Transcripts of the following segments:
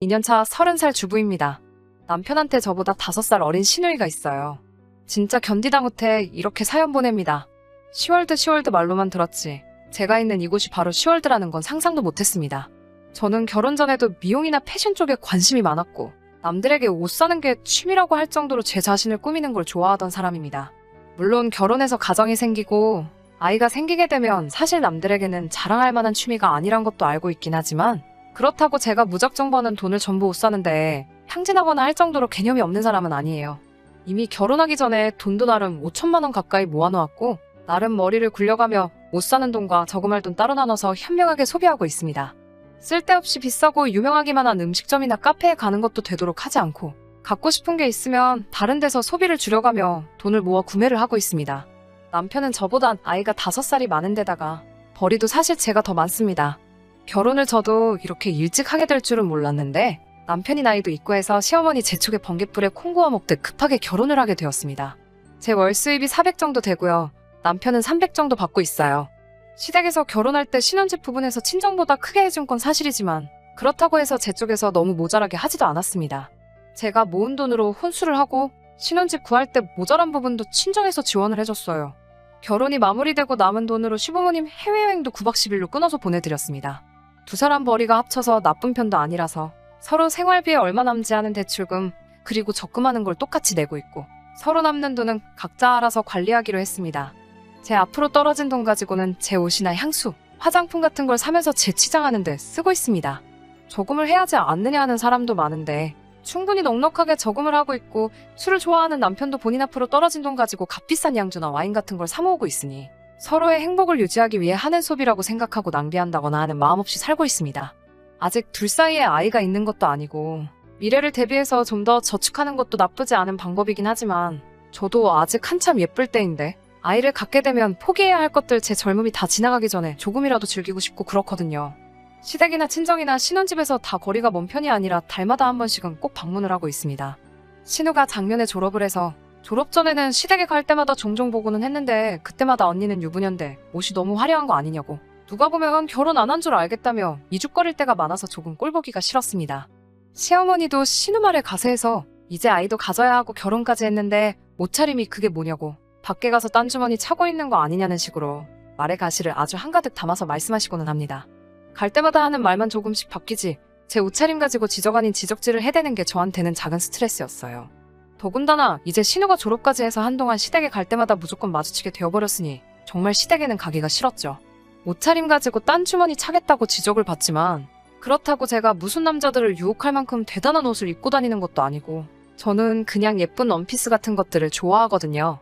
2년차 30살 주부입니다. 남편한테 저보다 5살 어린 시누이가 있어요. 진짜 견디다 못해 이렇게 사연 보냅니다. 시월드 말로만 들었지. 제가 있는 이곳이 바로 시월드라는 건 상상도 못했습니다. 저는 결혼 전에도 미용이나 패션 쪽에 관심이 많았고 남들에게 옷 사는 게 취미라고 할 정도로 제 자신을 꾸미는 걸 좋아하던 사람입니다. 물론 결혼해서 가정이 생기고 아이가 생기게 되면 사실 남들에게는 자랑할 만한 취미가 아니란 것도 알고 있긴 하지만 그렇다고 제가 무작정 버는 돈을 전부 옷 사는데 향진하거나 할 정도로 개념이 없는 사람은 아니에요. 이미 결혼하기 전에 돈도 나름 5천만 원 가까이 모아놓았고 나름 머리를 굴려가며 옷 사는 돈과 저금할 돈 따로 나눠서 현명하게 소비하고 있습니다. 쓸데없이 비싸고 유명하기만 한 음식점이나 카페에 가는 것도 되도록 하지 않고 갖고 싶은 게 있으면 다른 데서 소비를 줄여가며 돈을 모아 구매를 하고 있습니다. 남편은 저보다 아이가 5살이 많은 데다가 벌이도 사실 제가 더 많습니다. 결혼을 저도 이렇게 일찍 하게 될 줄은 몰랐는데 남편이 나이도 있고 해서 시어머니 재촉에 번갯불에 콩 구워 먹듯 급하게 결혼을 하게 되었습니다. 제 월 수입이 400 정도 되고요. 남편은 300 정도 받고 있어요. 시댁에서 결혼할 때 신혼집 부분에서 친정보다 크게 해준 건 사실이지만 그렇다고 해서 제 쪽에서 너무 모자라게 하지도 않았습니다. 제가 모은 돈으로 혼수를 하고 신혼집 구할 때 모자란 부분도 친정에서 지원을 해줬어요. 결혼이 마무리되고 남은 돈으로 시부모님 해외여행도 9박 10일로 끊어서 보내드렸습니다. 두 사람 벌이가 합쳐서 나쁜 편도 아니라서 서로 생활비에 얼마 남지 않은 대출금 그리고 적금하는 걸 똑같이 내고 있고 서로 남는 돈은 각자 알아서 관리하기로 했습니다. 제 앞으로 떨어진 돈 가지고는 제 옷이나 향수, 화장품 같은 걸 사면서 재치장하는 데 쓰고 있습니다. 저금을 해야지 않느냐 하는 사람도 많은데 충분히 넉넉하게 저금을 하고 있고 술을 좋아하는 남편도 본인 앞으로 떨어진 돈 가지고 값비싼 양주나 와인 같은 걸 사 모으고 있으니 서로의 행복을 유지하기 위해 하는 소비라고 생각하고 낭비한다거나 하는 마음 없이 살고 있습니다. 아직 둘 사이에 아이가 있는 것도 아니고 미래를 대비해서 좀 더 저축하는 것도 나쁘지 않은 방법이긴 하지만 저도 아직 한참 예쁠 때인데 아이를 갖게 되면 포기해야 할 것들 제 젊음이 다 지나가기 전에 조금이라도 즐기고 싶고 그렇거든요. 시댁이나 친정이나 신혼집에서 다 거리가 먼 편이 아니라 달마다 한 번씩은 꼭 방문을 하고 있습니다. 신우가 작년에 졸업을 해서 졸업 전에는 시댁에 갈 때마다 종종 보고는 했는데 그때마다 언니는 유부녀인데 옷이 너무 화려한 거 아니냐고 누가 보면 결혼 안 한 줄 알겠다며 이죽거릴 때가 많아서 조금 꼴보기가 싫었습니다. 시어머니도 신우 말에 가세해서 이제 아이도 가져야 하고 결혼까지 했는데 옷차림이 그게 뭐냐고 밖에 가서 딴 주머니 차고 있는 거 아니냐는 식으로 말의 가시를 아주 한가득 담아서 말씀하시고는 합니다. 갈 때마다 하는 말만 조금씩 바뀌지 제 옷차림 가지고 지적 아닌 지적질을 해대는 게 저한테는 작은 스트레스였어요. 더군다나 이제 신우가 졸업까지 해서 한동안 시댁에 갈 때마다 무조건 마주치게 되어버렸으니 정말 시댁에는 가기가 싫었죠. 옷차림 가지고 딴 주머니 차겠다고 지적을 받지만 그렇다고 제가 무슨 남자들을 유혹할 만큼 대단한 옷을 입고 다니는 것도 아니고 저는 그냥 예쁜 원피스 같은 것들을 좋아하거든요.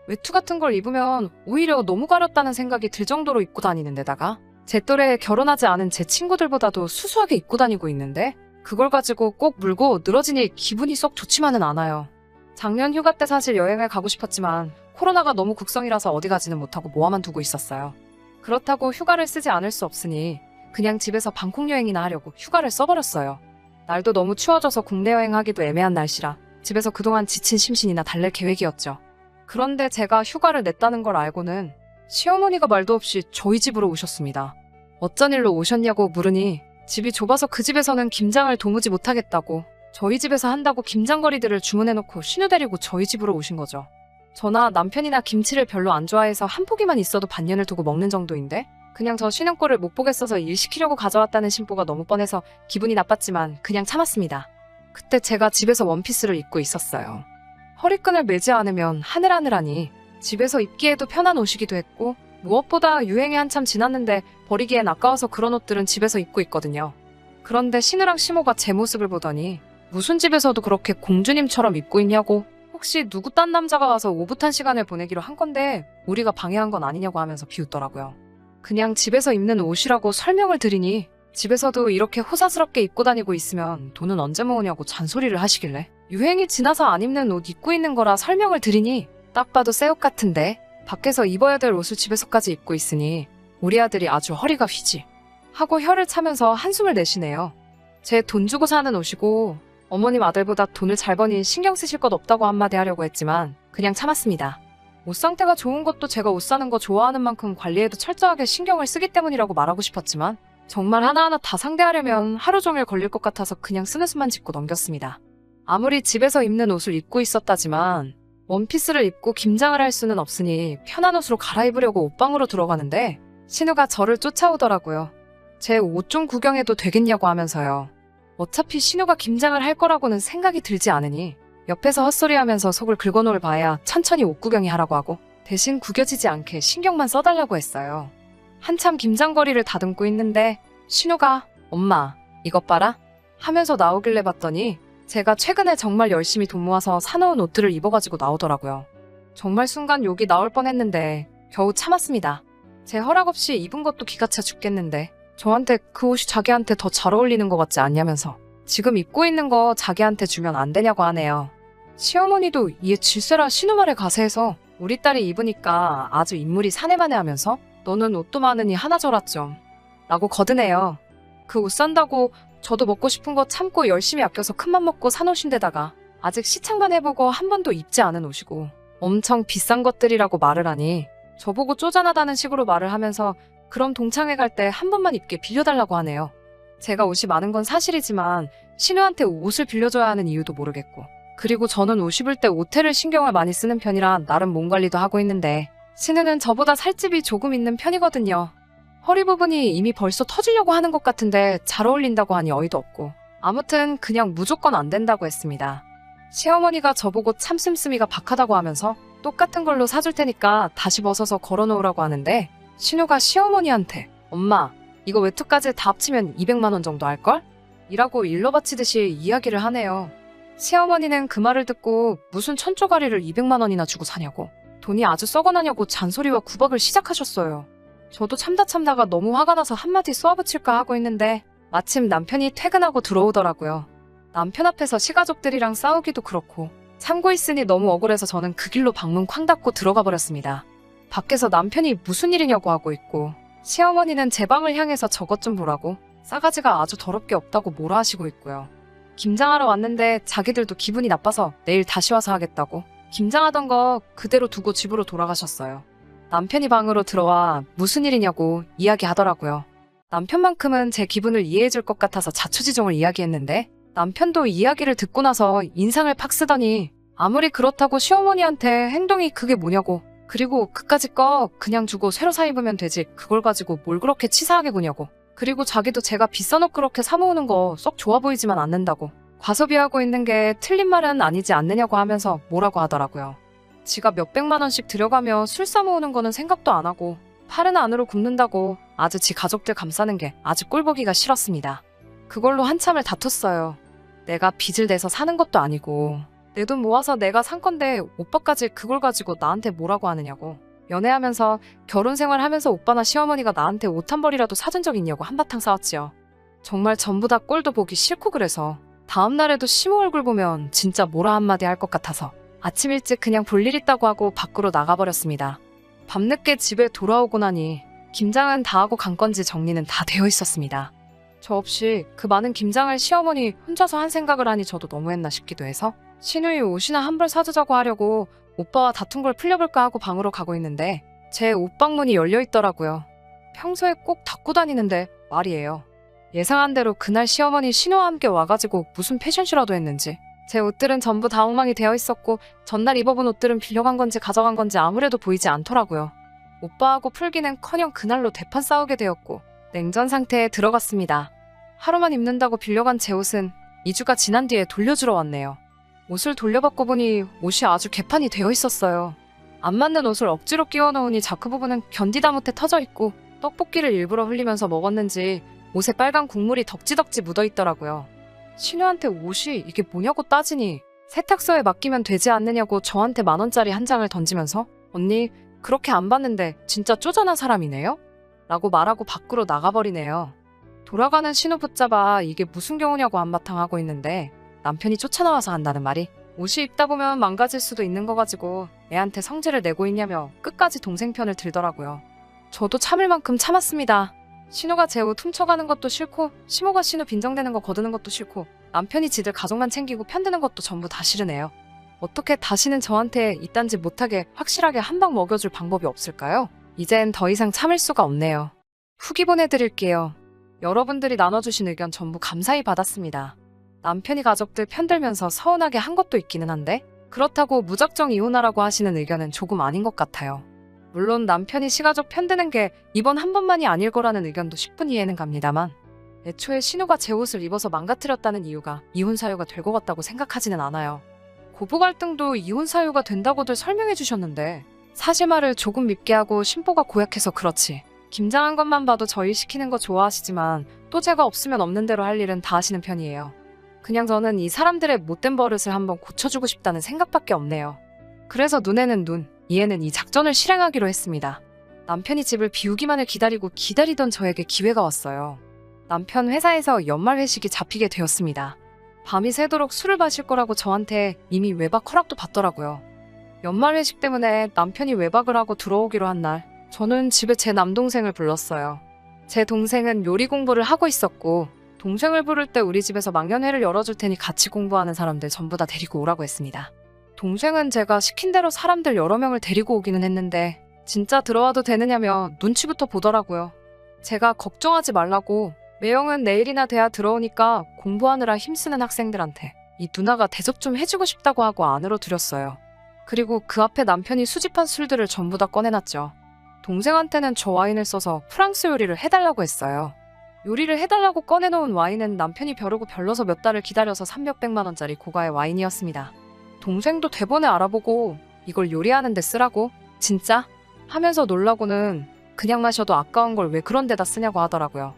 외투 같은 걸 입으면 오히려 너무 가렸다는 생각이 들 정도로 입고 다니는 데다가 제 또래에 결혼하지 않은 제 친구들보다도 수수하게 입고 다니고 있는데 그걸 가지고 꼭 물고 늘어지니 기분이 썩 좋지만은 않아요. 작년 휴가 때 사실 여행을 가고 싶었지만 코로나가 너무 극성이라서 어디 가지는 못하고 모아만 두고 있었어요. 그렇다고 휴가를 쓰지 않을 수 없으니 그냥 집에서 방콕 여행이나 하려고 휴가를 써버렸어요. 날도 너무 추워져서 국내 여행하기도 애매한 날씨라 집에서 그동안 지친 심신이나 달랠 계획이었죠. 그런데 제가 휴가를 냈다는 걸 알고는 시어머니가 말도 없이 저희 집으로 오셨습니다. 어쩐 일로 오셨냐고 물으니 집이 좁아서 그 집에서는 김장을 도무지 못하겠다고 저희 집에서 한다고 김장거리들을 주문해놓고 신우 데리고 저희 집으로 오신 거죠. 저나 남편이나 김치를 별로 안 좋아해서 한 포기만 있어도 반년을 두고 먹는 정도인데 그냥 저 쉬는 꼴을 못 보겠어서 일 시키려고 가져왔다는 심보가 너무 뻔해서 기분이 나빴지만 그냥 참았습니다. 그때 제가 집에서 원피스를 입고 있었어요. 허리끈을 매지 않으면 하늘하늘하니 집에서 입기에도 편한 옷이기도 했고 무엇보다 유행이 한참 지났는데 버리기엔 아까워서 그런 옷들은 집에서 입고 있거든요. 그런데 신우랑 시모가 제 모습을 보더니 무슨 집에서도 그렇게 공주님처럼 입고 있냐고 혹시 누구 딴 남자가 와서 오붓한 시간을 보내기로 한 건데 우리가 방해한 건 아니냐고 하면서 비웃더라고요. 그냥 집에서 입는 옷이라고 설명을 드리니 집에서도 이렇게 호사스럽게 입고 다니고 있으면 돈은 언제 모으냐고 잔소리를 하시길래 유행이 지나서 안 입는 옷 입고 있는 거라 설명을 드리니 딱 봐도 새 옷 같은데 밖에서 입어야 될 옷을 집에서까지 입고 있으니 우리 아들이 아주 허리가 휘지 하고 혀를 차면서 한숨을 내쉬네요. 제 돈 주고 사는 옷이고 어머님 아들보다 돈을 잘 버니 신경 쓰실 것 없다고 한마디 하려고 했지만 그냥 참았습니다. 옷 상태가 좋은 것도 제가 옷 사는 거 좋아하는 만큼 관리에도 철저하게 신경을 쓰기 때문이라고 말하고 싶었지만 정말 하나하나 다 상대하려면 하루 종일 걸릴 것 같아서 그냥 스느스만 짚고 넘겼습니다. 아무리 집에서 입는 옷을 입고 있었다지만 원피스를 입고 김장을 할 수는 없으니 편한 옷으로 갈아입으려고 옷방으로 들어가는데 신우가 저를 쫓아오더라고요. 제 옷 좀 구경해도 되겠냐고 하면서요. 어차피 신우가 김장을 할 거라고는 생각이 들지 않으니 옆에서 헛소리하면서 속을 긁어놓을 바에야 천천히 옷 구경이 하라고 하고 대신 구겨지지 않게 신경만 써달라고 했어요. 한참 김장거리를 다듬고 있는데 신우가 "엄마, 이것 봐라" 하면서 나오길래 봤더니 제가 최근에 정말 열심히 돈 모아서 사놓은 옷들을 입어가지고 나오더라고요. 정말 순간 욕이 나올 뻔했는데 겨우 참았습니다. 제 허락 없이 입은 것도 기가 차 죽겠는데 저한테 그 옷이 자기한테 더 잘 어울리는 것 같지 않냐면서 지금 입고 있는 거 자기한테 주면 안 되냐고 하네요. 시어머니도 이에 질세라 신우 말에 가세해서 우리 딸이 입으니까 아주 인물이 사내마네 하면서 "너는 옷도 많으니 하나 줘라 좀" 라고 거드네요. 그 옷 산다고 저도 먹고 싶은 거 참고 열심히 아껴서 큰맘 먹고 산 옷인데다가 아직 시창만 해보고 한 번도 입지 않은 옷이고 엄청 비싼 것들이라고 말을 하니 저보고 쪼잔하다는 식으로 말을 하면서 그럼 동창회 갈 때 한 번만 입게 빌려달라고 하네요. 제가 옷이 많은 건 사실이지만 신우한테 옷을 빌려줘야 하는 이유도 모르겠고 그리고 저는 옷 입을 때 오태를 신경을 많이 쓰는 편이라 나름 몸 관리도 하고 있는데 신우는 저보다 살집이 조금 있는 편이거든요. 허리 부분이 이미 벌써 터지려고 하는 것 같은데 잘 어울린다고 하니 어이도 없고 아무튼 그냥 무조건 안 된다고 했습니다. 시어머니가 저보고 참 씀씀이가 박하다고 하면서 똑같은 걸로 사줄 테니까 다시 벗어서 걸어놓으라고 하는데 신우가 시어머니한테 "엄마, 이거 외투까지 다 합치면 200만 원 정도 할걸?" 이라고 일러 바치듯이 이야기를 하네요. 시어머니는 그 말을 듣고 무슨 천조가리를 200만 원이나 주고 사냐고 돈이 아주 썩어나냐고 잔소리와 구박을 시작하셨어요. 저도 참다가 너무 화가 나서 한마디 쏘아붙일까 하고 있는데 마침 남편이 퇴근하고 들어오더라고요. 남편 앞에서 시가족들이랑 싸우기도 그렇고 참고 있으니 너무 억울해서 저는 그 길로 방문 쾅 닫고 들어가 버렸습니다. 밖에서 남편이 무슨 일이냐고 하고 있고 시어머니는 제 방을 향해서 저것 좀 보라고 싸가지가 아주 더럽게 없다고 뭐라 하시고 있고요. 김장하러 왔는데 자기들도 기분이 나빠서 내일 다시 와서 하겠다고 김장하던 거 그대로 두고 집으로 돌아가셨어요. 남편이 방으로 들어와 무슨 일이냐고 이야기하더라고요. 남편만큼은 제 기분을 이해해줄 것 같아서 자초지종을 이야기했는데 남편도 이야기를 듣고 나서 인상을 팍 쓰더니 아무리 그렇다고 시어머니한테 행동이 그게 뭐냐고 그리고 그까짓 거 그냥 주고 새로 사 입으면 되지 그걸 가지고 뭘 그렇게 치사하게 구냐고 그리고 자기도 제가 비싼 옷 그렇게 사 모으는 거 썩 좋아 보이지만 않는다고 과소비하고 있는 게 틀린 말은 아니지 않느냐고 하면서 뭐라고 하더라고요. 지가 몇백만 원씩 들여가며 술 사 모으는 거는 생각도 안 하고 팔은 안으로 굽는다고 아주 지 가족들 감싸는 게 아주 꼴보기가 싫었습니다. 그걸로 한참을 다퉜어요. 내가 빚을 내서 사는 것도 아니고 내 돈 모아서 내가 산 건데 오빠까지 그걸 가지고 나한테 뭐라고 하느냐고 연애하면서 결혼 생활하면서 오빠나 시어머니가 나한테 옷 한 벌이라도 사준 적 있냐고 한바탕 싸웠지요. 정말 전부 다 꼴도 보기 싫고 그래서 다음 날에도 시모 얼굴 보면 진짜 뭐라 한마디 할 것 같아서 아침 일찍 그냥 볼 일 있다고 하고 밖으로 나가버렸습니다. 밤늦게 집에 돌아오고 나니 김장은 다 하고 간 건지 정리는 다 되어 있었습니다. 저 없이 그 많은 김장을 시어머니 혼자서 한 생각을 하니 저도 너무했나 싶기도 해서 신우이 옷이나 한 벌 사주자고 하려고 오빠와 다툰 걸 풀려볼까 하고 방으로 가고 있는데 제 옷방 문이 열려 있더라고요. 평소에 꼭 닫고 다니는데 말이에요. 예상한 대로 그날 시어머니 신우와 함께 와가지고 무슨 패션쇼라도 했는지 제 옷들은 전부 다 엉망이 되어 있었고 전날 입어본 옷들은 빌려간 건지 가져간 건지 아무래도 보이지 않더라고요. 오빠하고 풀기는커녕 그날로 대판 싸우게 되었고 냉전 상태에 들어갔습니다. 하루만 입는다고 빌려간 제 옷은 2주가 지난 뒤에 돌려주러 왔네요. 옷을 돌려받고 보니 옷이 아주 개판이 되어 있었어요. 안 맞는 옷을 억지로 끼워 넣으니 자크 부분은 견디다 못해 터져 있고 떡볶이를 일부러 흘리면서 먹었는지 옷에 빨간 국물이 덕지덕지 묻어 있더라고요. 신우한테 옷이 이게 뭐냐고 따지니 세탁소에 맡기면 되지 않느냐고 저한테 10,000원짜리 한 장을 던지면서 언니 그렇게 안 봤는데 진짜 쪼잔한 사람이네요? 라고 말하고 밖으로 나가버리네요. 돌아가는 신우 붙잡아 이게 무슨 경우냐고 한바탕 하고 있는데 남편이 쫓아나와서 한다는 말이 옷이 입다 보면 망가질 수도 있는 거 가지고 애한테 성질을 내고 있냐며 끝까지 동생 편을 들더라고요. 저도 참을 만큼 참았습니다. 신우가 제 옷 훔쳐가는 것도 싫고 시모가 신우 빈정대는 거 거두는 것도 싫고 남편이 지들 가족만 챙기고 편드는 것도 전부 다 싫으네요. 어떻게 다시는 저한테 이딴 짓 못하게 확실하게 한 방 먹여줄 방법이 없을까요? 이젠 더 이상 참을 수가 없네요. 후기 보내드릴게요. 여러분들이 나눠주신 의견 전부 감사히 받았습니다. 남편이 가족들 편들면서 서운하게 한 것도 있기는 한데 그렇다고 무작정 이혼하라고 하시는 의견은 조금 아닌 것 같아요. 물론 남편이 시가족 편드는 게 이번 한 번만이 아닐 거라는 의견도 10분 이해는 갑니다만 애초에 신우가 제 옷을 입어서 망가뜨렸다는 이유가 이혼 사유가 될 것 같다고 생각하지는 않아요. 고부 갈등도 이혼 사유가 된다고들 설명해 주셨는데 사실말을 조금 밉게 하고 심보가 고약해서 그렇지. 김장한 것만 봐도 저희 시키는 거 좋아하시지만 또 제가 없으면 없는 대로 할 일은 다 하시는 편이에요. 그냥 저는 이 사람들의 못된 버릇을 한번 고쳐주고 싶다는 생각밖에 없네요. 그래서 눈에는 눈, 이에는 이 작전을 실행하기로 했습니다. 남편이 집을 비우기만을 기다리던 저에게 기회가 왔어요. 남편 회사에서 연말 회식이 잡히게 되었습니다. 밤이 새도록 술을 마실 거라고 저한테 이미 외박 허락도 받더라고요. 연말 회식 때문에 남편이 외박을 하고 들어오기로 한 날, 저는 집에 제 남동생을 불렀어요. 제 동생은 요리 공부를 하고 있었고 동생을 부를 때 우리 집에서 망연회를 열어줄 테니 같이 공부하는 사람들 전부 다 데리고 오라고 했습니다. 동생은 제가 시킨 대로 사람들 여러 명을 데리고 오기는 했는데 진짜 들어와도 되느냐며 눈치부터 보더라고요. 제가 걱정하지 말라고 매형은 내일이나 돼야 들어오니까 공부하느라 힘쓰는 학생들한테 이 누나가 대접 좀 해주고 싶다고 하고 안으로 들였어요. 그리고 그 앞에 남편이 수집한 술들을 전부 다 꺼내놨죠. 동생한테는 저 와인을 써서 프랑스 요리를 해달라고 했어요. 요리를 해달라고 꺼내놓은 와인은 남편이 벼르고 별러서 몇 달을 기다려서 300~100만 원짜리 고가의 와인이었습니다. 동생도 대본에 알아보고 이걸 요리하는 데 쓰라고? 진짜? 하면서 놀라고는 그냥 마셔도 아까운 걸 왜 그런 데다 쓰냐고 하더라고요.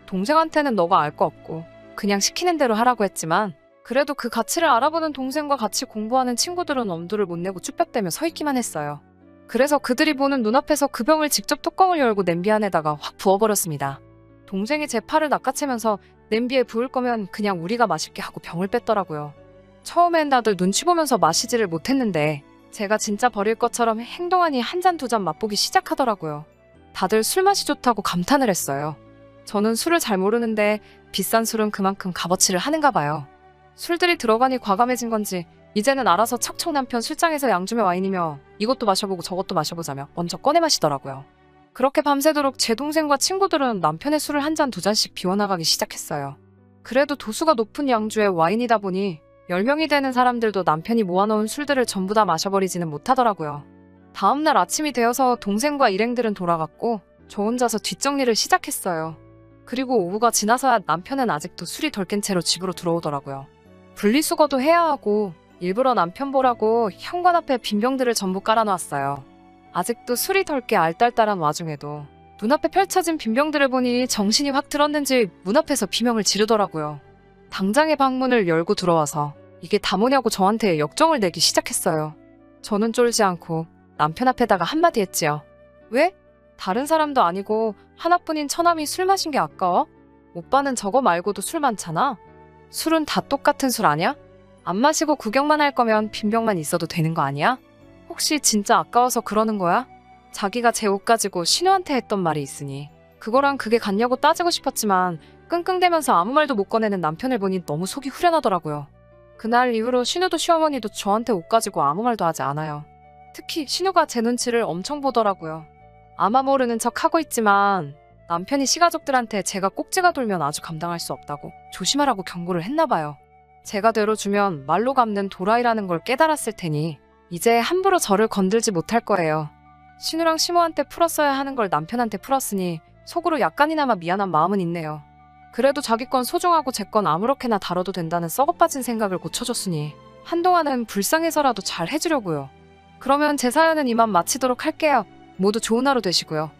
동생한테는 너가 알 거 없고 그냥 시키는 대로 하라고 했지만 그래도 그 가치를 알아보는 동생과 같이 공부하는 친구들은 엄두를 못 내고 쭈뼛대며 서 있기만 했어요. 그래서 그들이 보는 눈앞에서 그 병을 직접 뚜껑을 열고 냄비 안에다가 확 부어버렸습니다. 동생이 제 팔을 낚아채면서 냄비에 부을 거면 그냥 우리가 마실게 하고 병을 뺐더라고요. 처음엔 다들 눈치 보면서 마시지를 못했는데 제가 진짜 버릴 것처럼 행동하니 한 잔 두 잔 맛보기 시작하더라고요. 다들 술 맛이 좋다고 감탄을 했어요. 저는 술을 잘 모르는데 비싼 술은 그만큼 값어치를 하는가 봐요. 술들이 들어가니 과감해진 건지 이제는 알아서 척척 남편 술장에서 양주며 와인이며 이것도 마셔보고 저것도 마셔보자며 먼저 꺼내 마시더라고요. 그렇게 밤새도록 제 동생과 친구들은 남편의 술을 한 잔 두 잔씩 비워나가기 시작했어요. 그래도 도수가 높은 양주에 와인이다 보니 10명이 되는 사람들도 남편이 모아놓은 술들을 전부 다 마셔버리지는 못하더라고요. 다음날 아침이 되어서 동생과 일행들은 돌아갔고 저 혼자서 뒷정리를 시작했어요. 그리고 오후가 지나서야 남편은 아직도 술이 덜 깬 채로 집으로 들어오더라고요. 분리수거도 해야 하고 일부러 남편 보라고 현관 앞에 빈병들을 전부 깔아놓았어요. 아직도 술이 덜 깨 알딸딸한 와중에도 눈앞에 펼쳐진 빈병들을 보니 정신이 확 들었는지 문 앞에서 비명을 지르더라고요. 당장의 방문을 열고 들어와서 이게 다 뭐냐고 저한테 역정을 내기 시작했어요. 저는 쫄지 않고 남편 앞에다가 한마디 했지요. 왜? 다른 사람도 아니고 하나뿐인 처남이 술 마신 게 아까워? 오빠는 저거 말고도 술 많잖아. 술은 다 똑같은 술 아냐? 안 마시고 구경만 할 거면 빈병만 있어도 되는 거 아니야? 혹시 진짜 아까워서 그러는 거야? 자기가 제 옷 가지고 신우한테 했던 말이 있으니 그거랑 그게 같냐고 따지고 싶었지만 끙끙대면서 아무 말도 못 꺼내는 남편을 보니 너무 속이 후련하더라고요. 그날 이후로 신우도 시어머니도 저한테 옷 가지고 아무 말도 하지 않아요. 특히 신우가 제 눈치를 엄청 보더라고요. 아마 모르는 척 하고 있지만 남편이 시가족들한테 제가 꼭지가 돌면 아주 감당할 수 없다고 조심하라고 경고를 했나 봐요. 제가 되로 주면 말로 갚는 도라이라는 걸 깨달았을 테니 이제 함부로 저를 건들지 못할 거예요. 신우랑 시모한테 풀었어야 하는 걸 남편한테 풀었으니 속으로 약간이나마 미안한 마음은 있네요. 그래도 자기 건 소중하고 제 건 아무렇게나 다뤄도 된다는 썩어빠진 생각을 고쳐줬으니 한동안은 불쌍해서라도 잘 해주려고요. 그러면 제 사연은 이만 마치도록 할게요. 모두 좋은 하루 되시고요.